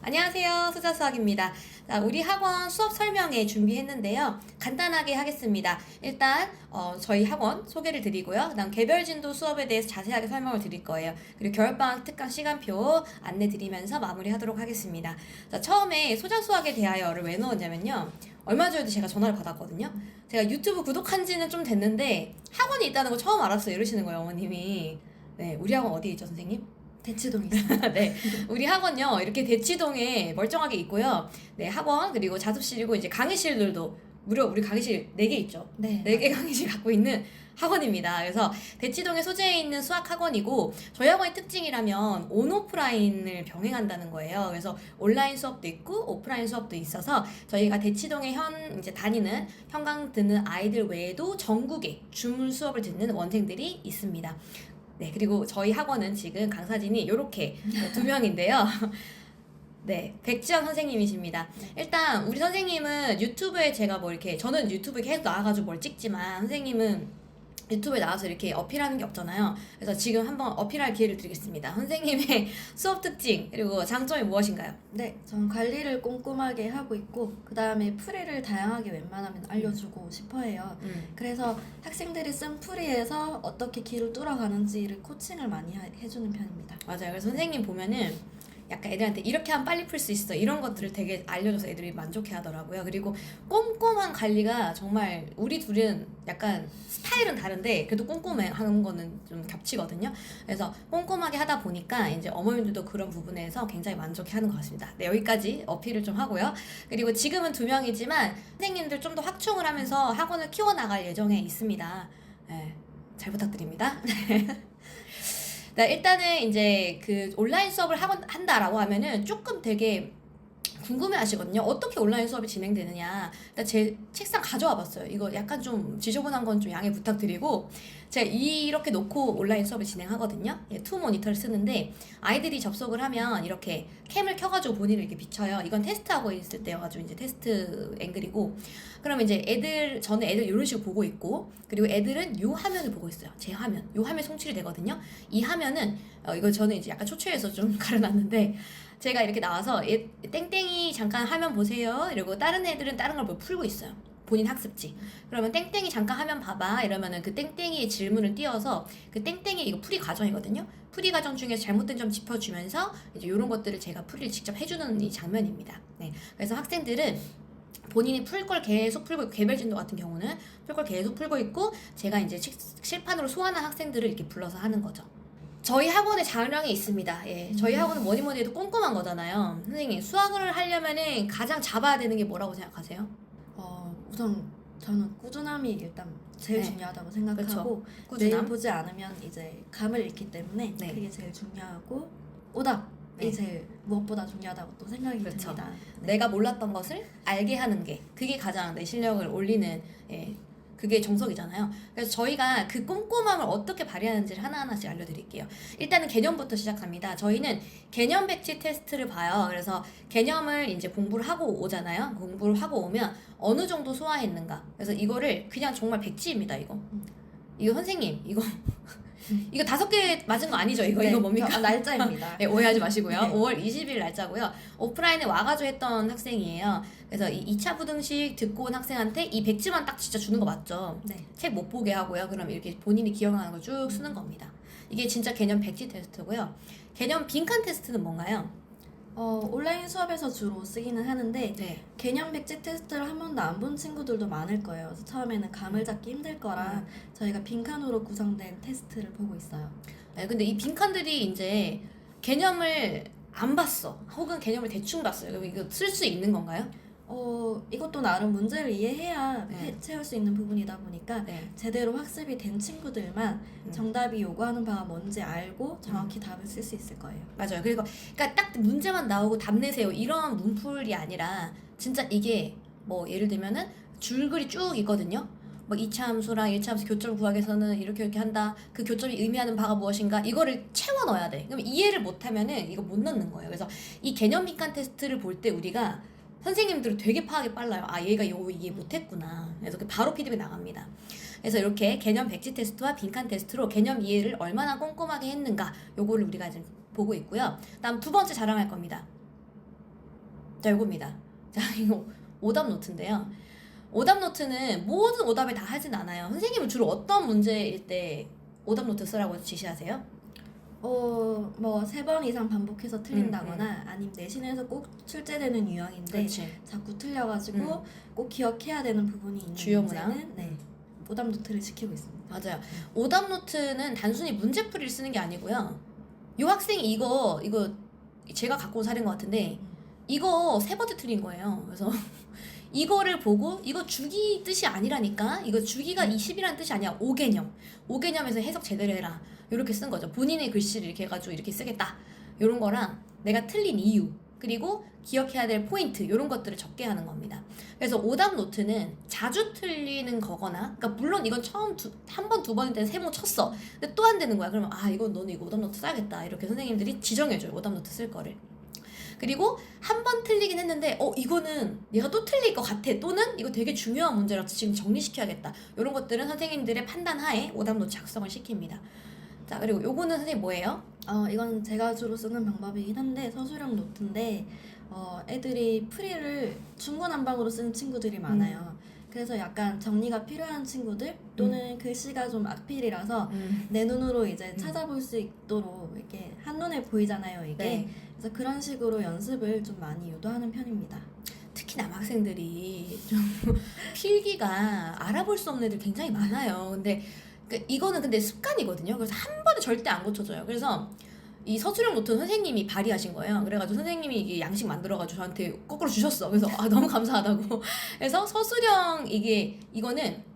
안녕하세요. 수자수학입니다. 자, 우리 학원 수업 설명회 준비했는데요. 간단하게 하겠습니다. 일단 저희 학원 소개를 드리고요. 그다음 개별 진도 수업에 대해서 자세하게 설명을 드릴 거예요. 그리고 겨울방학 특강 시간표 안내 드리면서 마무리하도록 하겠습니다. 자, 처음에 소자수학에 대하여를 왜 넣었냐면요. 얼마 전에도 제가 전화를 받았거든요. 제가 유튜브 구독한 지는 좀 됐는데 학원이 있다는 거 처음 알았어요. 이러시는 거예요, 어머님이. 네, 우리 학원 어디 있죠, 선생님? 대치동에 있습니다. 네, 우리 학원요 이렇게 대치동에 멀쩡하게 있고요. 네, 학원 그리고 자습실이고 이제 강의실들도 무려 우리 강의실 4개 있죠. 네. 4개 강의실 갖고 있는 학원입니다. 그래서 대치동에 소재해 있는 수학 학원이고 저희 학원의 특징이라면 온오프라인을 병행한다는 거예요. 그래서 온라인 수업도 있고 오프라인 수업도 있어서 저희가 대치동에 이제 다니는 현강 듣는 아이들 외에도 전국에 줌 수업을 듣는 원생들이 있습니다. 네, 그리고 저희 학원은 지금 강사진이 이렇게 2명인데요. 네, 백지연 선생님이십니다. 일단 우리 선생님은 유튜브에 제가 뭐 이렇게 저는 유튜브에 계속 나와가지고 뭘 찍지만 선생님은 유튜브에 나와서 이렇게 어필하는 게 없잖아요. 그래서 지금 한번 어필할 기회를 드리겠습니다. 선생님의 수업 특징 그리고 장점이 무엇인가요? 네, 전 관리를 꼼꼼하게 하고 있고 그 다음에 풀이를 다양하게 웬만하면 알려주고 싶어해요. 그래서 학생들이 쓴 풀이에서 어떻게 길을 뚫어가는지를 코칭을 많이 해주는 편입니다. 맞아요. 그래서 선생님 보면은 약간 애들한테 이렇게 하면 빨리 풀 수 있어 이런 것들을 되게 알려줘서 애들이 만족해 하더라고요. 그리고 꼼꼼한 관리가 정말 우리 둘은 약간 스타일은 다른데 그래도 꼼꼼해 하는 거는 좀 겹치거든요. 그래서 꼼꼼하게 하다 보니까 이제 어머님들도 그런 부분에서 굉장히 만족해 하는 것 같습니다. 네, 여기까지 어필을 좀 하고요. 그리고 지금은 2명이지만 선생님들 좀 더 확충을 하면서 학원을 키워나갈 예정에 있습니다. 네, 잘 부탁드립니다. 네, 일단은 이제 그 온라인 수업을 한다라고 하면은 조금 되게 궁금해 하시거든요. 어떻게 온라인 수업이 진행되느냐. 일단 제 책상 가져와 봤어요. 이거 약간 좀 지저분한 건 좀 양해 부탁드리고 제가 이렇게 놓고 온라인 수업을 진행하거든요. 예, 투 모니터를 쓰는데 아이들이 접속을 하면 이렇게 캠을 켜가지고 본인을 이렇게 비춰요. 이건 테스트하고 있을 때여가지고 이제 테스트 앵글이고 그러면 이제 저는 애들 이런 식으로 보고 있고 그리고 애들은 요 화면을 보고 있어요. 제 화면. 요 화면 송출이 되거든요. 이 화면은 이거 저는 이제 약간 초췌해서 좀 가려놨는데 제가 이렇게 나와서 땡땡이 잠깐 화면 보세요 이러고 다른 애들은 다른 걸 뭐 풀고 있어요. 본인 학습지. 그러면 땡땡이 잠깐 화면 봐봐 이러면은 그 땡땡이의 질문을 띄워서 그 땡땡이 이거 풀이 과정이거든요. 풀이 과정 중에서 잘못된 점 짚어주면서 이제 이런 것들을 제가 풀이를 직접 해주는 이 장면입니다. 네, 그래서 학생들은 본인이 풀 걸 계속 풀고 있고 개별 진도 같은 경우는 풀 걸 계속 풀고 있고 제가 이제 실판으로 소환한 학생들을 이렇게 불러서 하는 거죠. 저희 학원에 자랑이 있습니다. 예, 저희 학원은 뭐니 뭐니 해도 꼼꼼한 거잖아요. 선생님, 수학을 하려면은 가장 잡아야 되는 게 뭐라고 생각하세요? 우선 저는 꾸준함이 일단 제일 네. 중요하다고 생각하고 그쵸. 매일 꾸준함. 보지 않으면 이제 감을 잃기 때문에 네. 그게 제일 중요하고 오답이 네. 제일 무엇보다 중요하다고 또 생각이 그쵸. 듭니다. 내가 몰랐던 것을 알게 하는 게 그게 가장 내 실력을 올리는 그게 정석이잖아요. 그래서 저희가 그 꼼꼼함을 어떻게 발휘하는지를 하나하나씩 알려드릴게요. 일단은 개념부터 시작합니다. 저희는 개념 백지 테스트를 봐요. 그래서 개념을 이제 공부를 하고 오잖아요. 공부를 하고 오면 어느 정도 소화했는가. 그래서 이거를 그냥 정말 백지입니다. 이거 선생님 이거 5개 맞은 거 아니죠? 이거 뭡니까? 날짜입니다. 네, 오해하지 마시고요. 네. 5월 20일 날짜고요. 오프라인에 와가지고 했던 학생이에요. 그래서 이 2차 부등식 듣고 온 학생한테 이 백지만 딱 진짜 주는 거 맞죠? 네. 책 못 보게 하고요. 그럼 이렇게 본인이 기억나는 걸 쭉 쓰는 겁니다. 이게 진짜 개념 백지 테스트고요. 개념 빈칸 테스트는 뭔가요? 온라인 수업에서 주로 쓰기는 하는데 네. 개념 백지 테스트를 한 번도 안 본 친구들도 많을 거예요. 그래서 처음에는 감을 잡기 힘들 거라 저희가 빈칸으로 구성된 테스트를 보고 있어요. 네, 근데 이 빈칸들이 이제 개념을 안 봤어. 혹은 개념을 대충 봤어요. 그럼 이거 쓸 수 있는 건가요? 이것도 나름 문제를 이해해야 네. 채울 수 있는 부분이다 보니까 네. 제대로 학습이 된 친구들만 정답이 요구하는 바가 뭔지 알고 정확히 답을 쓸 수 있을 거예요. 맞아요. 그러니까 딱 문제만 나오고 답 내세요. 이런 문풀이 아니라 진짜 이게 뭐 예를 들면은 줄글이 쭉 있거든요. 뭐 2차 함수랑 1차 함수 교점 구하기에서는 이렇게 한다. 그 교점이 의미하는 바가 무엇인가? 이거를 채워 넣어야 돼. 그럼 이해를 못하면은 이거 못 넣는 거예요. 그래서 이 개념 빈칸 테스트를 볼 때 우리가 선생님들은 되게 파악이 빨라요. 아, 얘가 이거 이해 못했구나. 그래서 바로 피드백 나갑니다. 그래서 이렇게 개념 백지 테스트와 빈칸 테스트로 개념 이해를 얼마나 꼼꼼하게 했는가 요거를 우리가 지금 보고 있고요. 다음 2번째 자랑할 겁니다. 자, 요겁니다. 자, 이거 오답 노트인데요. 오답 노트는 모든 오답을 다 하진 않아요. 선생님은 주로 어떤 문제일 때 오답 노트 쓰라고 지시하세요? 뭐 3번 이상 반복해서 틀린다거나 아니면 내신에서 꼭 출제되는 유형인데 그렇지. 자꾸 틀려가지고 꼭 기억해야 되는 부분이 있는 주요 문항? 문제는 네, 오답 노트를 지키고 있습니다. 맞아요. 오답 노트는 단순히 문제풀이를 쓰는 게 아니고요. 요 학생이 이거 제가 갖고 온 사례인 것 같은데 이거 3번째 틀린 거예요. 그래서 이거를 보고 이거 주기 뜻이 아니라니까, 이거 주기가 20이라는 뜻이 아니야. 5개념 5개념에서 해석 제대로 해라, 이렇게 쓴 거죠. 본인의 글씨를 이렇게 해가지고 이렇게 쓰겠다, 이런 거랑 내가 틀린 이유, 그리고 기억해야 될 포인트, 이런 것들을 적게 하는 겁니다. 그래서 오답 노트는 자주 틀리는 거거나, 그러니까 물론 이건 처음 한 번, 두 번일 때는 3번 쳤어. 근데 또 안 되는 거야. 그러면 이건 너는 이거 오답 노트 써야겠다, 이렇게 선생님들이 지정해줘요. 오답 노트 쓸 거를. 그리고 한 번 틀리긴 했는데 이거는 얘가 또 틀릴 것 같아, 또는 이거 되게 중요한 문제라서 지금 정리시켜야겠다, 이런 것들은 선생님들의 판단하에 오답 노트 작성을 시킵니다. 자, 그리고 요거는 선생님 뭐예요? 이건 제가 주로 쓰는 방법이긴 한데 서술형 노트인데 애들이 풀이를 중구난방으로 쓰는 친구들이 많아요. 그래서 약간 정리가 필요한 친구들 또는 글씨가 좀 악필이라서 내 눈으로 이제 찾아볼 수 있도록 이렇게 한눈에 보이잖아요, 이게. 네. 그래서 그런 식으로 연습을 좀 많이 유도하는 편입니다. 특히 남학생들이 좀 필기가 알아볼 수 없는 애들 굉장히 많아요. 근데 이거는 근데 습관이거든요. 그래서 한 번에 절대 안 고쳐져요. 그래서 이 서술형 노트는 선생님이 발휘하신 거예요. 그래가지고 선생님이 이게 양식 만들어가지고 저한테 거꾸로 주셨어. 그래서 너무 감사하다고. 그래서 서술형 이거는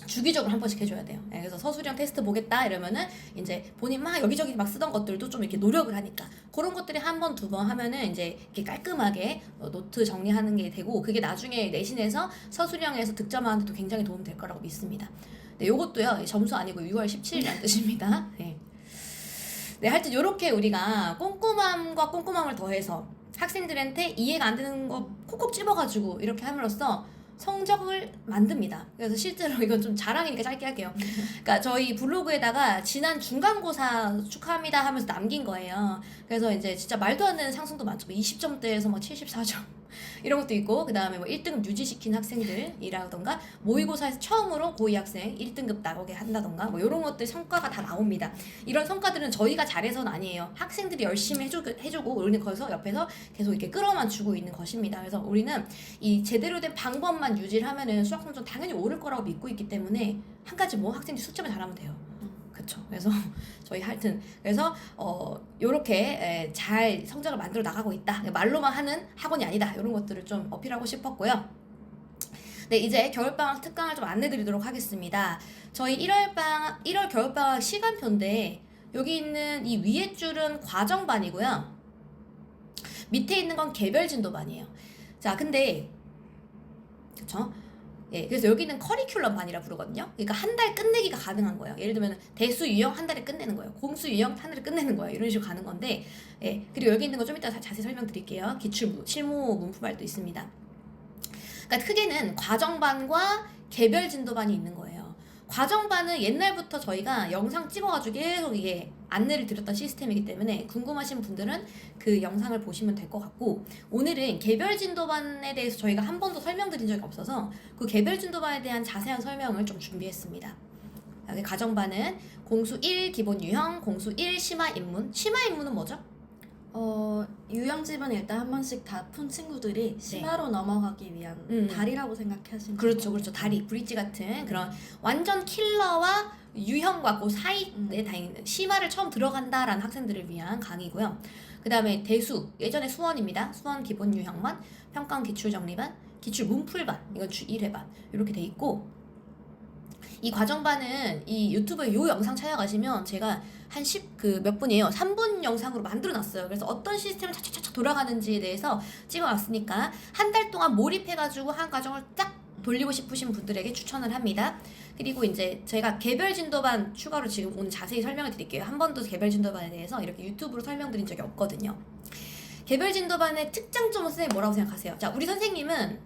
주기적으로 한 번씩 해줘야 돼요. 그래서 서술형 테스트 보겠다 이러면은 이제 본인 막 여기저기 막 쓰던 것들도 좀 이렇게 노력을 하니까 그런 것들이 한 번, 두 번 하면은 이제 이렇게 깔끔하게 노트 정리하는 게 되고, 그게 나중에 내신에서 서술형에서 득점하는 데도 굉장히 도움 될 거라고 믿습니다. 네, 요것도요 점수 아니고 6월 17일이라는 뜻입니다. 네. 네, 하여튼 요렇게 우리가 꼼꼼함과 꼼꼼함을 더해서 학생들한테 이해가 안 되는 거 콕콕 집어가지고 이렇게 함으로써 성적을 만듭니다. 그래서 실제로 이건 좀 자랑이니까 짧게 할게요. 그러니까 저희 블로그에다가 지난 중간고사 축하합니다 하면서 남긴 거예요. 그래서 이제 진짜 말도 안 되는 상승도 많죠. 20점대에서 뭐 74점 이런 것도 있고, 그 다음에 뭐 1등급 유지시킨 학생들이라던가 모의고사에서 처음으로 고2 학생 1등급 나오게 한다던가 뭐 이런 것들 성과가 다 나옵니다. 이런 성과들은 저희가 잘해서는 아니에요. 학생들이 열심히 해주고 우리는 거기서 옆에서 계속 이렇게 끌어만 주고 있는 것입니다. 그래서 우리는 이 제대로 된 방법만 유지를 하면은 수학 성적 당연히 오를 거라고 믿고 있기 때문에 한 가지 뭐 학생들이 숙제만 잘하면 돼요. 그쵸. 그래서 저희 하여튼 그래서 요렇게 잘 성적을 만들어 나가고 있다, 말로만 하는 학원이 아니다, 이런 것들을 좀 어필하고 싶었고요. 네, 이제 겨울방학 특강을 좀 안내드리도록 하겠습니다. 저희 1월 겨울방학 시간표인데 여기 있는 이 위에 줄은 과정반이고요, 밑에 있는 건 개별진도반이에요. 자, 근데 그쵸? 예, 그래서 여기는 커리큘럼 반이라 부르거든요. 그러니까 한 달 끝내기가 가능한 거예요. 예를 들면 대수 유형 한 달에 끝내는 거예요. 공수 유형 한 달에 끝내는 거예요. 이런 식으로 가는 건데, 예, 그리고 여기 있는 거 좀 이따 자세히 설명드릴게요. 실무 문풀발도 있습니다. 그러니까 크게는 과정반과 개별진도반이 있는 거예요. 과정반은 옛날부터 저희가 영상 찍어가지고 계속 이게 안내를 드렸던 시스템이기 때문에 궁금하신 분들은 그 영상을 보시면 될 것 같고, 오늘은 개별진도반에 대해서 저희가 한 번도 설명드린 적이 없어서 그 개별진도반에 대한 자세한 설명을 좀 준비했습니다. 여기 과정반은 공수 1 기본 유형, 공수 1 심화 입문. 심화 입문은 뭐죠? 유형집은 일단 한 번씩 다 푼 친구들이 심화로 넘어가기 위한 다리라고 생각하시면 그렇죠, 그렇죠. 다리, 브릿지 같은 그런 완전 킬러와 유형과 그 사이에 다니는 심화를 처음 들어간다라는 학생들을 위한 강의고요. 그 다음에 대수, 예전에 수원입니다. 수원 기본 유형반, 평가원 기출 정리반, 기출 문풀반, 이건 주 1회반 이렇게 돼 있고, 이 과정반은 이 유튜브에 요 영상 찾아가시면 제가 한 몇 분이에요. 3분 영상으로 만들어놨어요. 그래서 어떤 시스템을 차차차차 돌아가는지에 대해서 찍어놨으니까 한 달 동안 몰입해가지고 한 과정을 딱 돌리고 싶으신 분들에게 추천을 합니다. 그리고 이제 제가 개별진도반 추가로 지금 오늘 자세히 설명을 드릴게요. 한 번도 개별진도반에 대해서 이렇게 유튜브로 설명드린 적이 없거든요. 개별진도반의 특장점은 선생님 뭐라고 생각하세요? 자, 우리 선생님은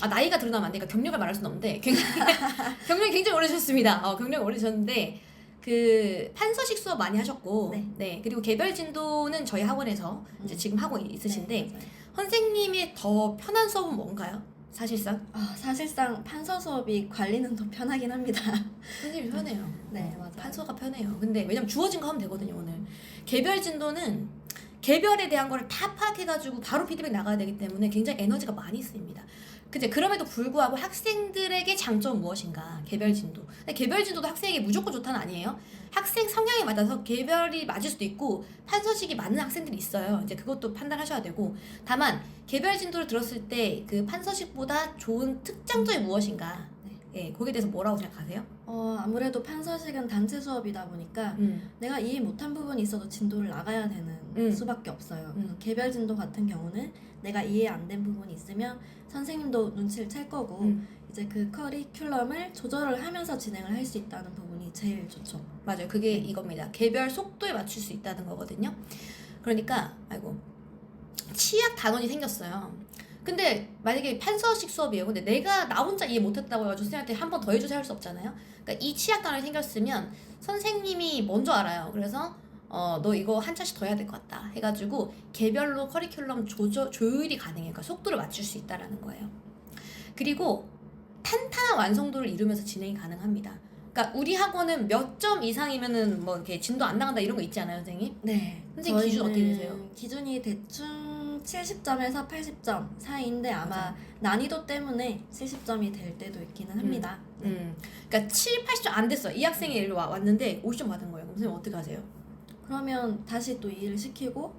나이가 드러나면 안 되니까 경력을 말할 수는 없는데 경력이 굉장히 오래되셨습니다. 경력이 오래되셨는데 그 판서식 수업 많이 하셨고, 네, 그리고 개별 진도는 저희 학원에서 이제 지금 하고 있으신데, 네, 선생님이 더 편한 수업은 뭔가요? 사실상? 사실상 판서 수업이 관리는 더 편하긴 합니다. 선생님이 편해요. 네, 맞아요. 판서가 편해요. 근데 왜냐면 주어진 거 하면 되거든요, 오늘. 개별 진도는 개별에 대한 거를 다 파악해가지고 바로 피드백 나가야 되기 때문에 굉장히 에너지가 많이 쓰입니다. 근데 그럼에도 불구하고 학생들에게 장점은 무엇인가? 개별 진도. 근데 개별 진도도 학생에게 무조건 좋다는 아니에요. 학생 성향에 맞아서 개별이 맞을 수도 있고 판서식이 맞는 학생들이 있어요. 이제 그것도 판단하셔야 되고, 다만 개별 진도를 들었을 때 그 판서식보다 좋은 특장점이 무엇인가? 예, 거기에 대해서 뭐라고 생각하세요? 아무래도 판서식은 단체 수업이다 보니까 내가 이해 못한 부분이 있어도 진도를 나가야 되는 수밖에 없어요. 개별 진도 같은 경우는 내가 이해 안 된 부분이 있으면 선생님도 눈치를 챌 거고 이제 그 커리큘럼을 조절을 하면서 진행을 할 수 있다는 부분이 제일 좋죠. 맞아요. 그게 이겁니다. 개별 속도에 맞출 수 있다는 거거든요. 그러니까 치약 단원이 생겼어요. 근데 만약에 판서식 수업이에요. 근데 내가 나 혼자 이해 못했다고 해가지고 선생님한테 한 번 더 해주세요 할 수 없잖아요. 그러니까 이 치약 단원이 생겼으면 선생님이 먼저 알아요. 그래서 너 이거 한 차씩 더 해야 될 것 같다 해가지고 개별로 커리큘럼 조율이 가능해요. 그러니까 속도를 맞출 수 있다라는 거예요. 그리고 탄탄한 완성도를 이루면서 진행이 가능합니다. 그러니까 우리 학원은 몇 점 이상이면은 뭐 이렇게 진도 안 나간다 이런 거 있지 않아요, 선생님? 네. 선생님 기준 어떻게 되세요? 기준이 대충 70점에서 80점 사이인데 아마 난이도 때문에 70점이 될 때도 있기는 합니다. 그러니까 7, 80점 안 됐어. 이 학생이 일로 왔는데 50점 받은 거예요. 그럼 선생님 어떻게 하세요? 그러면 다시 또 이해를 시키고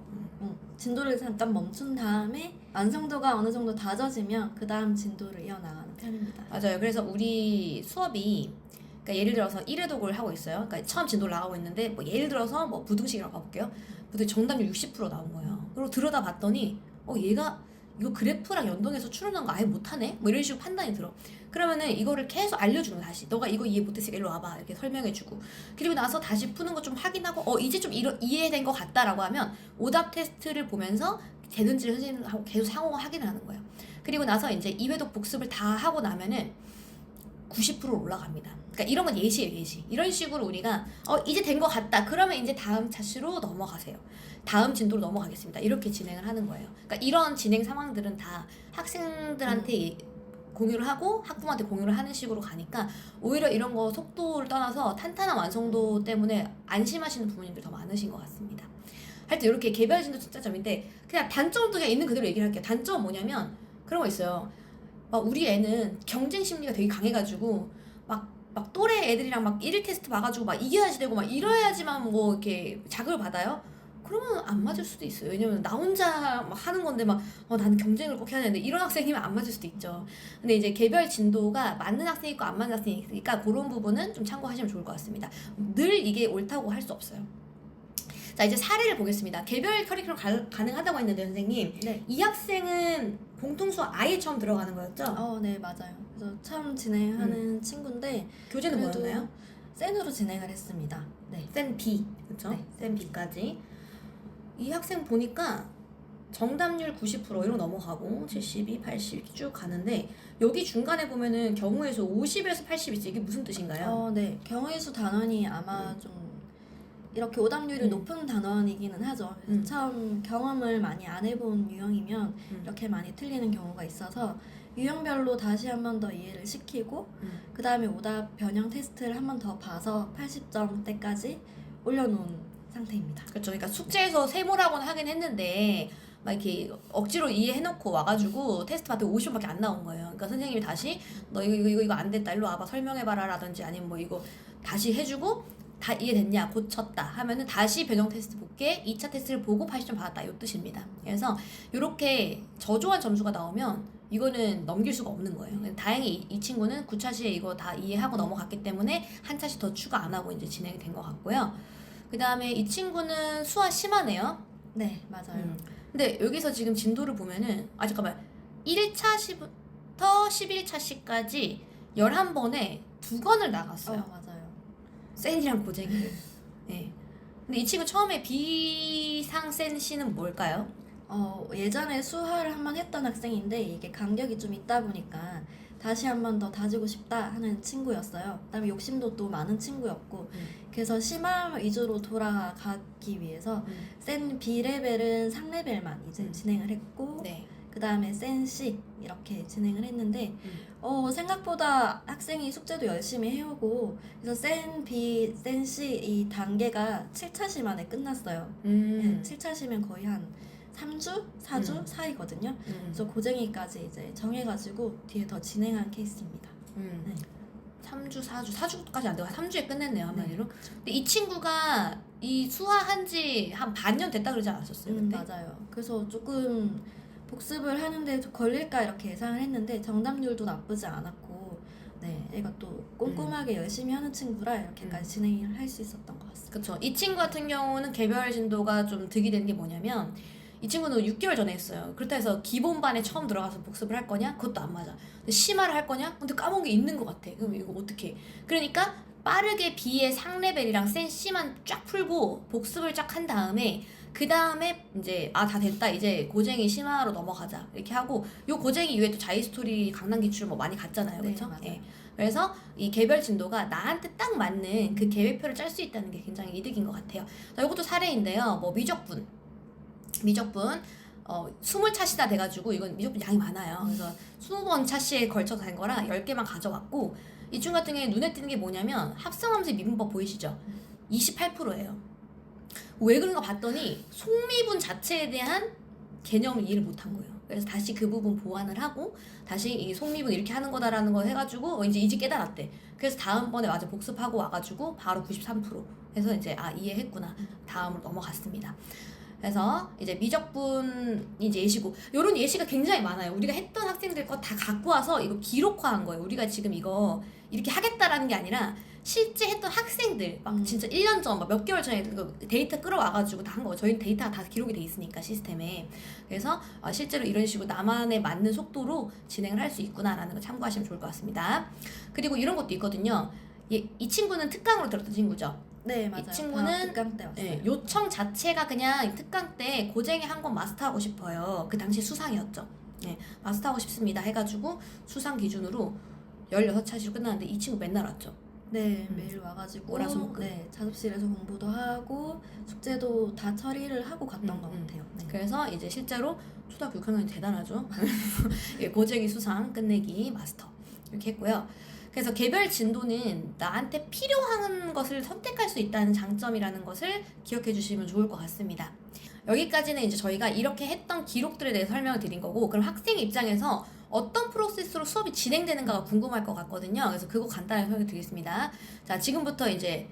진도를 잠깐 멈춘 다음에 완성도가 어느 정도 다져지면 그 다음 진도를 이어나가는 편입니다. 맞아요. 그래서 우리 수업이 그러니까 예를 들어서 1회 독을 하고 있어요. 그러니까 처음 진도를 나가고 있는데 뭐 예를 들어서 뭐 부등식이라고 봐볼게요. 부등 정답률 60% 나온 거예요. 그리고 들여다 봤더니 얘가 이거 그래프랑 연동해서 추론한 거 아예 못하네? 뭐 이런 식으로 판단이 들어. 그러면은 이거를 계속 알려주는 거야, 다시. 너가 이거 이해 못했으니까 일로 와봐. 이렇게 설명해주고. 그리고 나서 다시 푸는 거 좀 확인하고 이제 좀 이해된 것 같다라고 하면 오답 테스트를 보면서 되는지를 선생님하고 계속 상호 확인을 하는 거예요. 그리고 나서 이제 2회독 복습을 다 하고 나면은 90% 올라갑니다. 그러니까 이런 건 예시예요, 예시. 이런 식으로 우리가 이제 된 것 같다. 그러면 이제 다음 차시로 넘어가세요. 다음 진도로 넘어가겠습니다. 이렇게 진행을 하는 거예요. 그러니까 이런 진행 상황들은 다 학생들한테 공유를 하고 학부모한테 공유를 하는 식으로 가니까 오히려 이런 거 속도를 떠나서 탄탄한 완성도 때문에 안심하시는 부모님들 더 많으신 것 같습니다. 하여튼 이렇게 개별 진도 진짜 점인데 그냥 단점도 그냥 있는 그대로 얘기를 할게요. 단점은 뭐냐면 그런 거 있어요. 막 우리 애는 경쟁 심리가 되게 강해가지고 막 또래 애들이랑 막 1일 테스트 봐가지고 막 이겨야지 되고 막 이뤄야지만 뭐 이렇게 자극을 받아요. 그러면 안 맞을 수도 있어요. 왜냐면 나 혼자 막 하는 건데 막 나는 경쟁을 꼭 해야 되는데 이런 학생이면 안 맞을 수도 있죠. 근데 이제 개별 진도가 맞는 학생이 있고 안 맞는 학생이 있으니까 그런 부분은 좀 참고하시면 좋을 것 같습니다. 늘 이게 옳다고 할 수 없어요. 자, 이제 사례를 보겠습니다. 개별 커리큘럼 가능하다고 했는데 선생님, 네. 이 학생은 공통수 아예 처음 들어가는 거였죠? 네, 맞아요. 그래서 처음 진행하는 친구인데 교재는 그래도 뭐였나요? 센으로 진행을 했습니다. 네. 센 B, 그렇죠? 네. 센 B까지. 이 학생 보니까 정답률 90% 이런 거 넘어가고 72, 80 이렇게 쭉 가는데 여기 중간에 보면은 경우의 수 50에서 80 있지. 이게 무슨 뜻인가요? 네. 경우의 수 단원이 아마 좀 이렇게 오답률이 높은 단원이기는 하죠. 처음 경험을 많이 안 해본 유형이면 이렇게 많이 틀리는 경우가 있어서 유형별로 다시 한 번 더 이해를 시키고 그 다음에 오답 변형 테스트를 한 번 더 봐서 80점대까지 올려놓은 상태입니다. 그렇죠. 그러니까 숙제에서 세모라고는 하긴 했는데 막 이렇게 억지로 이해해놓고 와가지고 테스트 받고 50밖에 안 나온 거예요. 그러니까 선생님이 다시 너 이거 안 됐다 일로 와봐 설명해봐라 라든지 아니면 뭐 이거 다시 해주고 다 이해됐냐 고쳤다 하면은 다시 변형 테스트 볼게 2차 테스트를 보고 80점 받았다 이 뜻입니다. 그래서 이렇게 저조한 점수가 나오면 이거는 넘길 수가 없는 거예요. 다행히 이 친구는 9차 시에 이거 다 이해하고 넘어갔기 때문에 한 차씩 더 추가 안 하고 이제 진행이 된 것 같고요. 그 다음에 이 친구는 수화 심하네요. 네, 맞아요. 근데 여기서 지금 진도를 보면은 잠깐만 1차 시부터 11차 시까지 11번에 2권을 나갔어요. 맞아요. 센이랑 고쟁이를. 네. 근데 이 친구 처음에 비상 센 씨는 뭘까요? 예전에 수화를 한 번 했던 학생인데 이게 간격이 좀 있다 보니까 다시 한 번 더 다지고 싶다 하는 친구였어요. 그다음에 욕심도 또 많은 친구였고 그래서 심화 위주로 돌아가기 위해서 센 B레벨은 상레벨만 이제 진행을 했고 네. 다음에 센시 이렇게 진행을 했는데 생각보다 학생이 숙제도 열심히 해오고 그래서 센, 비, 센시 이 단계가 7차 시만에 끝났어요. 네, 7차 시면 거의 한 3주? 4주 사이거든요. 그래서 고쟁이까지 이제 정해가지고 뒤에 더 진행한 케이스입니다. 네. 3주, 4주까지 안 되고 3주에 끝냈네요, 한마디로. 네. 근데 이 친구가 이 수화한 지 한 반년 됐다 그러지 않았었어요, 그때? 맞아요. 그래서 조금 복습을 하는데 좀 걸릴까 이렇게 예상을 했는데 정답률도 나쁘지 않았고 네, 얘가 또 꼼꼼하게 열심히 하는 친구라 이렇게까지 진행을 할 수 있었던 것 같습니다. 그쵸. 이 친구 같은 경우는 개별 진도가 좀 득이 되는 게 뭐냐면 이 친구는 6개월 전에 했어요. 그렇다 해서 기본반에 처음 들어가서 복습을 할 거냐? 그것도 안 맞아. 근데 심화를 할 거냐? 근데 까먹은 게 있는 것 같아. 그럼 이거 어떻게? 그러니까 빠르게 B의 상레벨이랑 센 C만 쫙 풀고 복습을 쫙 한 다음에 그 다음에 이제 다 됐다. 이제 고쟁이 심화로 넘어가자. 이렇게 하고 요 고쟁이 이후에 또 자이스토리 강남기출 뭐 많이 갔잖아요. 네, 그렇죠? 맞아요. 예. 그래서 이 개별 진도가 나한테 딱 맞는 그 계획표를 짤 수 있다는 게 굉장히 이득인 것 같아요. 자, 이것도 사례인데요. 뭐 미적분 20차시나 돼가지고 이건 미적분 양이 많아요. 그래서 20번 차시에 걸쳐서 된 거라 10개만 가져왔고 이 중 같은 경우에 눈에 띄는 게 뭐냐면 합성함수의 미분법 보이시죠? 28%예요. 왜 그런가 봤더니 속미분 자체에 대한 개념을 이해를 못한 거예요. 그래서 다시 그 부분 보완을 하고 다시 이 속미분 이렇게 하는 거다라는 거 해가지고 이제 깨달았대. 그래서 다음번에 맞아 복습하고 와가지고 바로 93% 해서 이제 이해했구나. 다음으로 넘어갔습니다. 그래서 이제 미적분 이제 예시고 요런 예시가 굉장히 많아요. 우리가 했던 학생들 거 다 갖고 와서 이거 기록화한 거예요. 우리가 지금 이거 이렇게 하겠다라는 게 아니라 실제 했던 학생들 막 진짜 1년 전, 막 몇 개월 전에 그 데이터 끌어와가지고 다 한 거예요. 저희는 데이터가 다 기록이 돼 있으니까 시스템에. 그래서 실제로 이런 식으로 나만에 맞는 속도로 진행을 할 수 있구나라는 걸 참고하시면 좋을 것 같습니다. 그리고 이런 것도 있거든요. 이 친구는 특강으로 들었던 친구죠. 네, 맞아요. 이 친구는 특강 때 왔어요. 요청 자체가 그냥 특강 때 고쟁이 한 권 마스터하고 싶어요. 그 당시 수상이었죠. 마스터하고 싶습니다 해가지고 수상 기준으로 16차시로 끝났는데 이 친구 맨날 왔죠. 네, 매일 와가지고 월화수목금. 네, 작업실에서 공부도 하고 숙제도 다 처리를 하고 갔던 것 같아요. 네. 그래서 이제 실제로 초등학교 6학년이 대단하죠. 고쟁이 수상 끝내기 마스터 이렇게 했고요. 그래서 개별 진도는 나한테 필요한 것을 선택할 수 있다는 장점이라는 것을 기억해 주시면 좋을 것 같습니다. 여기까지는 이제 저희가 이렇게 했던 기록들에 대해서 설명을 드린 거고, 그럼 학생 입장에서 어떤 프로세스로 수업이 진행되는가가 궁금할 것 같거든요. 그래서 그거 간단하게 설명 드리겠습니다. 자, 지금부터 이제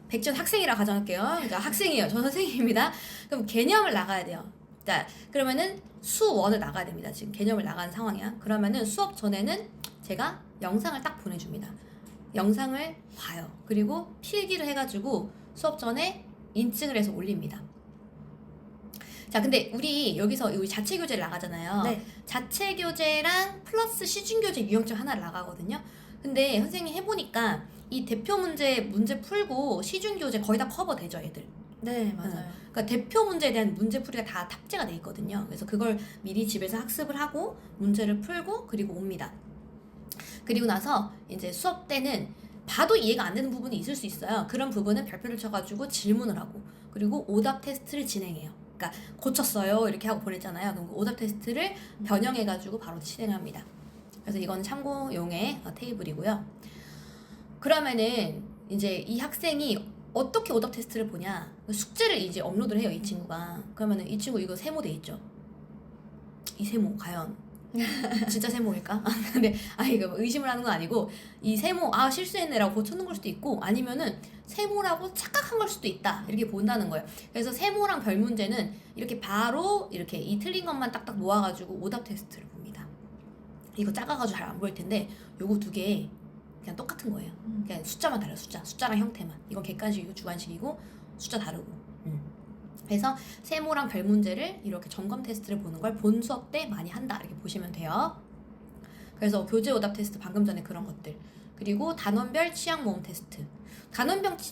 백전 학생이라 가정할게요. 자, 학생이에요. 저 선생님입니다. 그럼 개념을 나가야 돼요. 자, 그러면은 수원을 나가야 됩니다. 지금 개념을 나가는 상황이야. 그러면은 수업 전에는 제가 영상을 딱 보내줍니다. 영상을 봐요. 그리고 필기를 해가지고 수업 전에 인증을 해서 올립니다. 자, 근데 우리 여기서 우리 자체 교재를 나가잖아요. 네. 자체 교재랑 플러스 시중 교재 유형증 하나를 나가거든요. 근데 선생님이 해보니까 이 대표 문제 풀고 시중 교재 거의 다 커버되죠, 애들. 네, 맞아요. 그러니까 대표 문제에 대한 문제풀이가 다 탑재가 돼 있거든요. 그래서 그걸 미리 집에서 학습을 하고 문제를 풀고 그리고 옵니다. 그리고 나서 이제 수업 때는 봐도 이해가 안 되는 부분이 있을 수 있어요. 그런 부분은 별표를 쳐가지고 질문을 하고 그리고 오답 테스트를 진행해요. 그러니까 고쳤어요 이렇게 하고 보냈잖아요. 그럼 그 오답 테스트를 변형해가지고 바로 진행합니다. 그래서 이건 참고용의 테이블이고요. 그러면은 이제 이 학생이 어떻게 오답 테스트를 보냐? 숙제를 이제 업로드를 해요, 이 친구가. 그러면은 이 친구 이거 세모 돼 있죠? 이 세모 과연 진짜 세모일까? 근데 이거 의심을 하는 건 아니고 이 세모 실수했네라고 고쳐놓은 걸 수도 있고 아니면은 세모라고 착각한 걸 수도 있다 이렇게 본다는 거예요. 그래서 세모랑 별 문제는 이렇게 바로 이렇게 이 틀린 것만 딱딱 모아가지고 오답 테스트를 봅니다. 이거 작아가지고 잘 안 보일 텐데 요거 두 개 그냥 똑같은 거예요. 그냥 숫자만 달라요. 숫자랑 형태만. 이건 객관식이고 주관식이고 숫자 다르고. 그래서 세모랑 별 문제를 이렇게 점검 테스트를 보는 걸 본 수업 때 많이 한다 이렇게 보시면 돼요. 그래서 교재 오답 테스트 방금 전에 그런 것들. 그리고 단원별 취약 모음 테스트.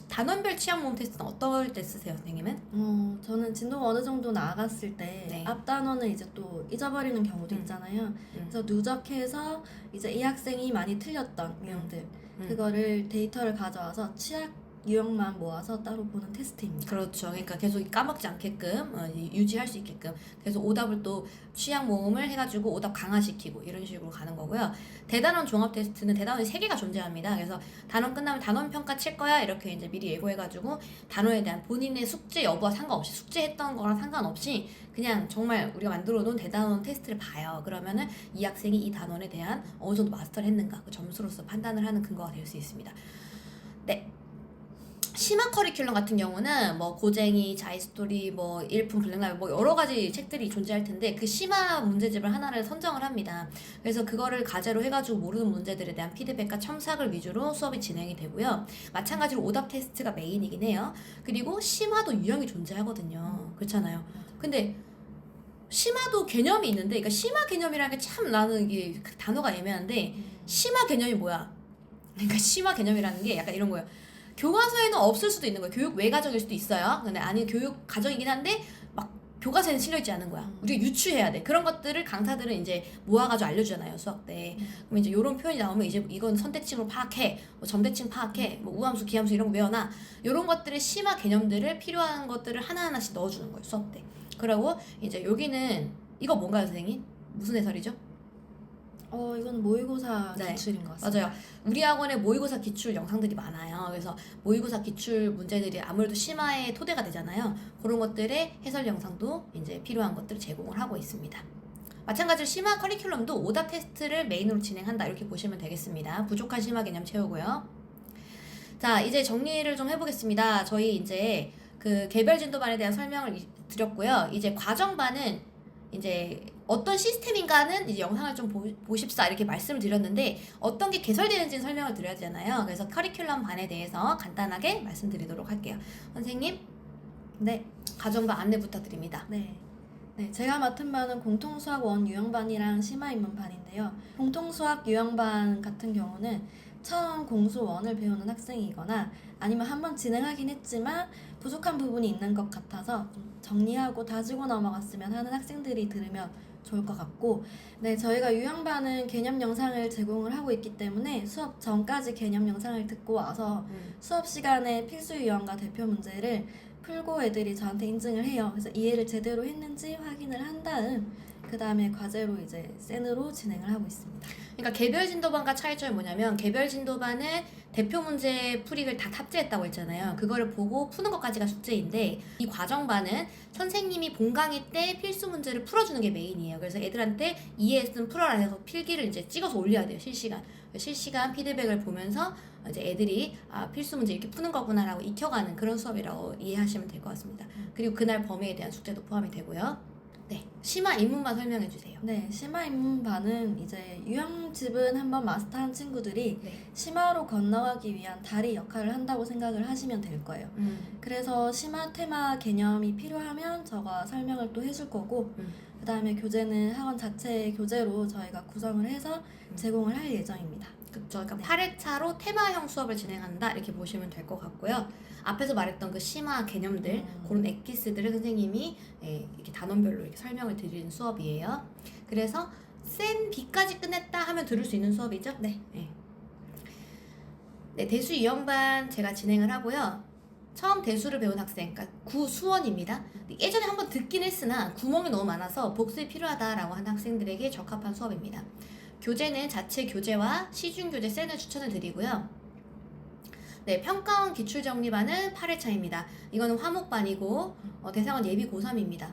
단원별 취약 모음 테스트는 어떨 때 쓰세요, 선생님은? 저는 진도가 어느 정도 나아갔을 때 네. 앞 단원을 이제 또 잊어버리는 경우도 있잖아요. 그래서 누적해서 이제 이 학생이 많이 틀렸던 유형들 그거를 데이터를 가져와서 취약 유형만 모아서 따로 보는 테스트입니다. 그렇죠. 그러니까 계속 까먹지 않게끔 유지할 수 있게끔 계속 오답을 또 취약 모음을 해가지고 오답 강화시키고 이런 식으로 가는 거고요. 대단원 종합 테스트는 대단원이 3개가 존재합니다. 그래서 단원 끝나면 단원 평가 칠 거야 이렇게 이제 미리 예고해가지고 단원에 대한 본인의 숙제 여부와 상관없이 숙제했던 거랑 상관없이 그냥 정말 우리가 만들어 놓은 대단원 테스트를 봐요. 그러면은 이 학생이 이 단원에 대한 어느 정도 마스터를 했는가 그 점수로서 판단을 하는 근거가 될 수 있습니다. 네. 심화 커리큘럼 같은 경우는 뭐 고쟁이, 자이스토리, 뭐 일품 블랙라벨 뭐 여러 가지 책들이 존재할 텐데 그 심화 문제집을 하나를 선정을 합니다. 그래서 그거를 과제로 해가지고 모르는 문제들에 대한 피드백과 첨삭을 위주로 수업이 진행이 되고요. 마찬가지로 오답 테스트가 메인이긴 해요. 그리고 심화도 유형이 존재하거든요. 그렇잖아요. 근데 심화도 개념이 있는데, 그러니까 심화 개념이라는 게 참 나는 이게 그 단어가 애매한데 심화 개념이 뭐야? 그러니까 심화 개념이라는 게 약간 이런 거예요. 교과서에는 없을 수도 있는 거예요. 교육 외과정일 수도 있어요. 근데 아니 교육 과정이긴 한데 막 교과서에는 실려있지 않은 거야. 우리가 유추해야 돼. 그런 것들을 강사들은 이제 모아가지고 알려주잖아요, 수학 때. 그럼 이제 이런 표현이 나오면 이제 이건 선대칭으로 파악해, 뭐 점대칭 파악해, 뭐 우함수, 기함수 이런 거 외워놔. 이런 것들의 심화 개념들을 필요한 것들을 하나하나씩 넣어주는 거예요, 수업 때. 그리고 이제 여기는 이거 뭔가요, 선생님? 무슨 해설이죠? 이건 모의고사 네. 기출인 것 같습니다. 맞아요. 우리 학원에 모의고사 기출 영상들이 많아요. 그래서 모의고사 기출 문제들이 아무래도 심화의 토대가 되잖아요. 그런 것들의 해설 영상도 이제 필요한 것들을 제공을 하고 있습니다. 마찬가지로 심화 커리큘럼도 오답 테스트를 메인으로 진행한다 이렇게 보시면 되겠습니다. 부족한 심화 개념 채우고요. 자, 이제 정리를 좀 해보겠습니다. 저희 이제 그 개별 진도반에 대한 설명을 드렸고요. 이제 과정반은 이제 어떤 시스템인가는 이제 영상을 좀 보십사 이렇게 말씀을 드렸는데 어떤 게 개설되는지는 설명을 드려야 되잖아요. 그래서 커리큘럼 반에 대해서 간단하게 말씀드리도록 할게요. 선생님, 네. 과정반 안내 부탁드립니다. 네. 제가 맡은 반은 공통수학 1 유형반이랑 심화 입문반인데요. 공통수학 유형반 같은 경우는 처음 공수 1을 배우는 학생이거나 아니면 한번 진행하긴 했지만 부족한 부분이 있는 것 같아서 좀 정리하고 다지고 넘어갔으면 하는 학생들이 들으면 좋을 것 같고, 네, 저희가 유형반은 개념 영상을 제공을 하고 있기 때문에 수업 전까지 개념 영상을 듣고 와서 수업 시간에 필수 유형과 대표 문제를 풀고 애들이 저한테 인증을 해요. 그래서 이해를 제대로 했는지 확인을 한 다음 그 다음에 과제로 이제 센으로 진행을 하고 있습니다. 그러니까 개별 진도반과 차이점이 뭐냐면 개별 진도반은 대표 문제 풀이를 다 탑재했다고 했잖아요. 그거를 보고 푸는 것까지가 숙제인데 이 과정반은 선생님이 본 강의 때 필수 문제를 풀어주는 게 메인이에요. 그래서 애들한테 이해했으면 풀어라 해서 필기를 이제 찍어서 올려야 돼요. 실시간 피드백을 보면서 이제 애들이 필수 문제 이렇게 푸는 거구나라고 익혀가는 그런 수업이라고 이해하시면 될 것 같습니다. 그리고 그날 범위에 대한 숙제도 포함이 되고요. 네, 심화 입문만 설명해 주세요. 네, 심화 입문반은 이제 유형집은 한번 마스터한 친구들이 심화로 건너가기 위한 다리 역할을 한다고 생각을 하시면 될 거예요. 그래서 심화 테마 개념이 필요하면 저가 설명을 또 해줄 거고 그 다음에 교재는 학원 자체의 교재로 저희가 구성을 해서 제공을 할 예정입니다. 그렇죠. 그러니까 8회차로 테마형 수업을 진행한다 이렇게 보시면 될 것 같고요. 앞에서 말했던 그 심화 개념들 그런 엑기스들을 선생님이 이렇게 단원별로 이렇게 설명을 드리는 수업이에요. 그래서 센 B까지 끝냈다 하면 들을 수 있는 수업이죠? 네. 대수 유형반 제가 진행을 하고요. 처음 대수를 배운 학생, 그러니까 구수원입니다. 예전에 한번 듣긴 했으나 구멍이 너무 많아서 복습이 필요하다라고 하는 학생들에게 적합한 수업입니다. 교재는 자체 교재와 시중 교재 센을 추천을 드리고요. 네, 평가원 기출정리반은 8회차입니다. 이거는 화목반이고 대상은 예비 고3입니다.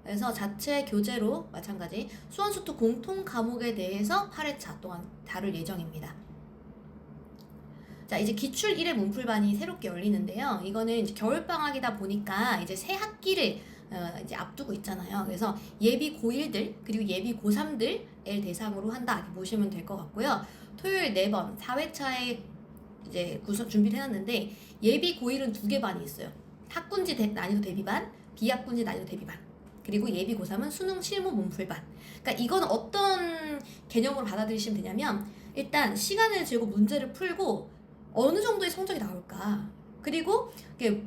그래서 자체 교재로 마찬가지 수원수투 공통 과목에 대해서 8회차 동안 다룰 예정입니다. 자, 이제 기출 1회 문풀반이 새롭게 열리는데요. 이거는 이제 겨울방학이다 보니까 이제 새 학기를 이제 앞두고 있잖아요. 그래서 예비 고1들 그리고 예비 고3들을 대상으로 한다 이렇게 보시면 될 것 같고요. 토요일 4번 4회차에 이제 구성 준비를 해놨는데 예비 고1은 2개 반이 있어요. 학군지 난이도 대비반, 비학군지 난이도 대비반. 그리고 예비 고3은 수능 실무 문풀반. 그러니까 이건 어떤 개념으로 받아들이시면 되냐면 일단 시간을 재고 문제를 풀고 어느 정도의 성적이 나올까. 그리고 이게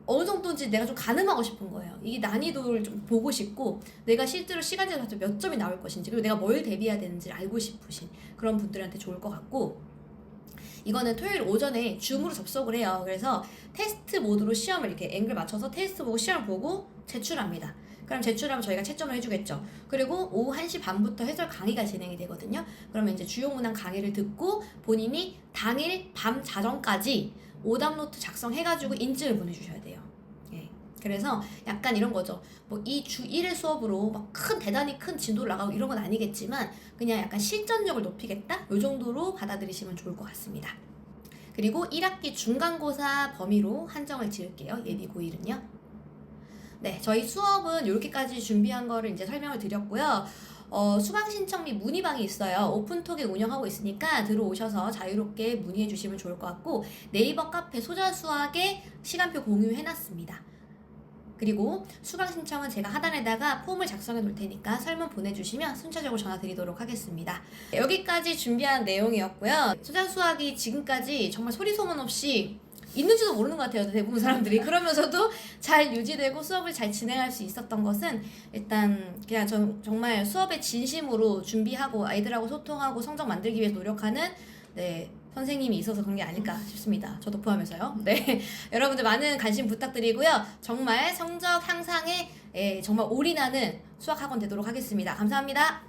어느 정도인지 내가 좀 가늠하고 싶은 거예요. 이 난이도를 좀 보고 싶고 내가 실제로 시간제로 봤을 때 몇 점이 나올 것인지 그리고 내가 뭘 대비해야 되는지 알고 싶으신 그런 분들한테 좋을 것 같고 이거는 토요일 오전에 줌으로 접속을 해요. 그래서 테스트 모드로 시험을 이렇게 앵글 맞춰서 테스트 보고 시험을 보고 제출합니다. 그럼 제출하면 저희가 채점을 해주겠죠. 그리고 오후 1시 반부터 해설 강의가 진행이 되거든요. 그러면 이제 주요 문항 강의를 듣고 본인이 당일 밤 자정까지 오답노트 작성해가지고 인증을 보내주셔야 돼요. 예. 그래서 약간 이런 거죠. 뭐 이 주 1회 수업으로 막 대단히 큰 진도를 나가고 이런 건 아니겠지만 그냥 약간 실전력을 높이겠다? 요 정도로 받아들이시면 좋을 것 같습니다. 그리고 1학기 중간고사 범위로 한정을 지을게요. 예비 고1은요. 네, 저희 수업은 이렇게까지 준비한 거를 이제 설명을 드렸고요. 수강 신청 및 문의방이 있어요. 오픈톡에 운영하고 있으니까 들어오셔서 자유롭게 문의해 주시면 좋을 것 같고 네이버 카페 소자수학에 시간표 공유해놨습니다. 그리고 수강 신청은 제가 하단에다가 폼을 작성해 놓을 테니까 설문 보내주시면 순차적으로 전화 드리도록 하겠습니다. 여기까지 준비한 내용이었고요. 소자수학이 지금까지 정말 소리소문 없이 있는지도 모르는 것 같아요. 대부분 사람들이. 그러면서도 잘 유지되고 수업을 잘 진행할 수 있었던 것은 일단 그냥 정말 수업에 진심으로 준비하고 아이들하고 소통하고 성적 만들기 위해 노력하는 선생님이 있어서 그런 게 아닐까 싶습니다. 저도 포함해서요. 네, 여러분들 많은 관심 부탁드리고요. 정말 성적 향상에 정말 올인하는 수학학원 되도록 하겠습니다. 감사합니다.